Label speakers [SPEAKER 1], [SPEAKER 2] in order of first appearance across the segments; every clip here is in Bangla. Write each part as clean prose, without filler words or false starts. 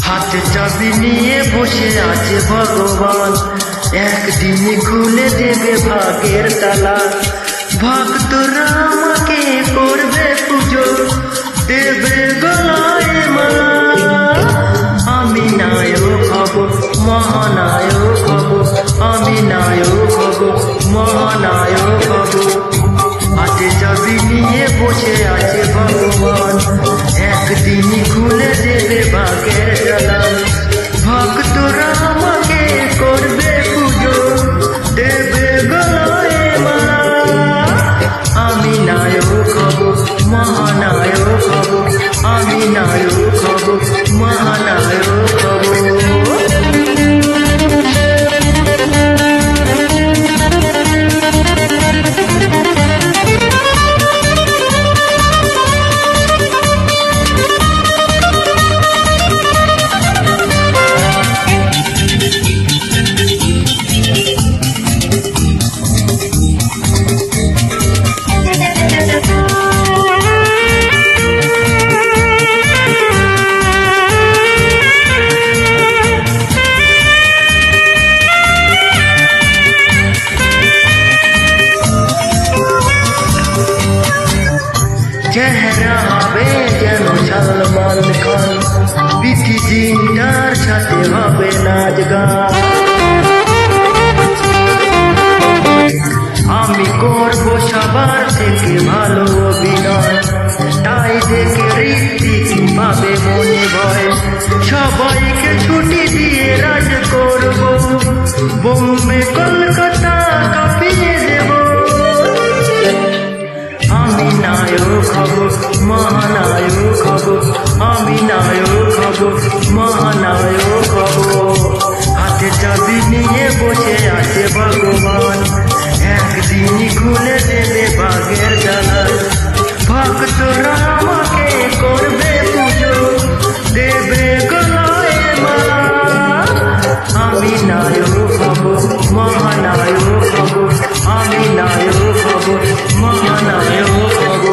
[SPEAKER 1] হাতে চাবি নিয়ে বসে আছে ভগবান, একদিন খুলে দেবে ভাগের তালা। ভক্তরা আমাকে করবে পুজো, দেবে গলায় মালা। আমি নায়ক হব, মহানায়ক হব, আমি নায়ক হব, মহানায়ক হব। হাতে চাবি নিয়ে বসে আছে ভগবান, একদিন খুলে দেবে ভাগের তালা। ভক্তরা আমাকে করবে পুজো, দেবে গলায় মালা। আমি নায়ক হব, মহানায়ক হব, আমি নায়ক হব, মহানায়ক হব। চেহারা হবে যেন সালমান খান, পিটি জিন্টার সাথে হবে নাচ গান। আমি করবো সবার থেকে ভালো অভিনয়, তাই দেখে ঋত্বিক পাবে মনে ভয়। সবাইকে ছুটি দিয়ে রাজ করবো, বোম্বে কলকাতা কাঁপিয়ে দেব। আমি নায়ক হব, মহানায়ক হব, আমি নায়ক হব, মহানায়ক হব। হাতে চাবি নিয়ে বসে আছে ভগবান, একদিন খুলে দেবে ভাগের তালা। ভক্তরা আমাকে করবে পুজো, দেবে গলায় মালা। আমি নায়ক হব, মহানায়ক হব, আমি নায়ক হব, মহানায়ক হব।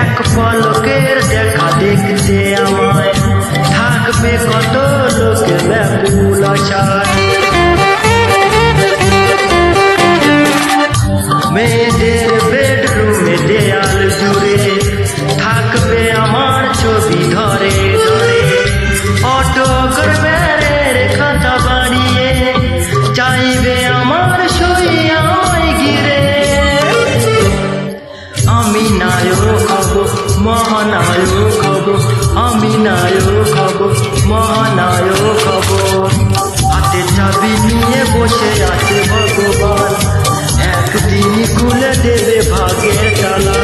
[SPEAKER 1] এক পলকের দেখা দেখতে আমায় থাকবে কত লোকে ব্যাকুল আশায়। মেয়েদের বেডরুমে দেয়াল জুড়ে থাকবে আমার ছবি ধরে ধরে। অটোগ্রাফের খাতা বাড়িয়ে চাইবে আমার সই আমায় ঘিরে। আমি নায়ক হব, মহানায়ক হব, আমি নায়ক হব, মহানায়ক হব। হাতে চাবি নিয়ে বসে আছে ভগবান, একদিন খুলে দেবে ভাগের তালা।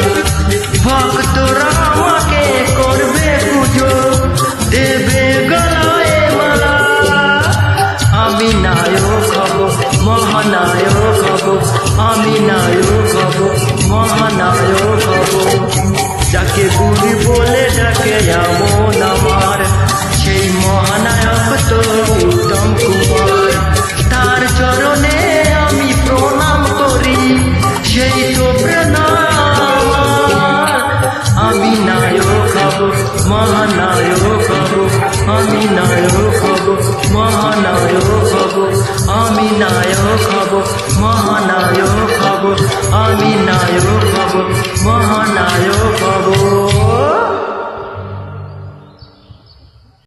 [SPEAKER 1] ভক্তরা আমাকে করবে পুজো, দেবে গলায় মালা। আমি নায়ক হব, মহানায়ক হব, আমি নায়ক হব, মহানায়ক হব। যাকে গুরু বলে ডাকে এমন আমার, সেই মহানায়ক তো উত্তম কুমার। তার চরণে আমি প্রণাম করি, সেই তো প্রণাম। আমি নায়ক হব, মহানায়ক হব, আমি নায়ক হব, মহানায়ক হব। আমি নায়ক হব, মহানায়ক হব, আমি নায়ক হব, মহানায়ক হব।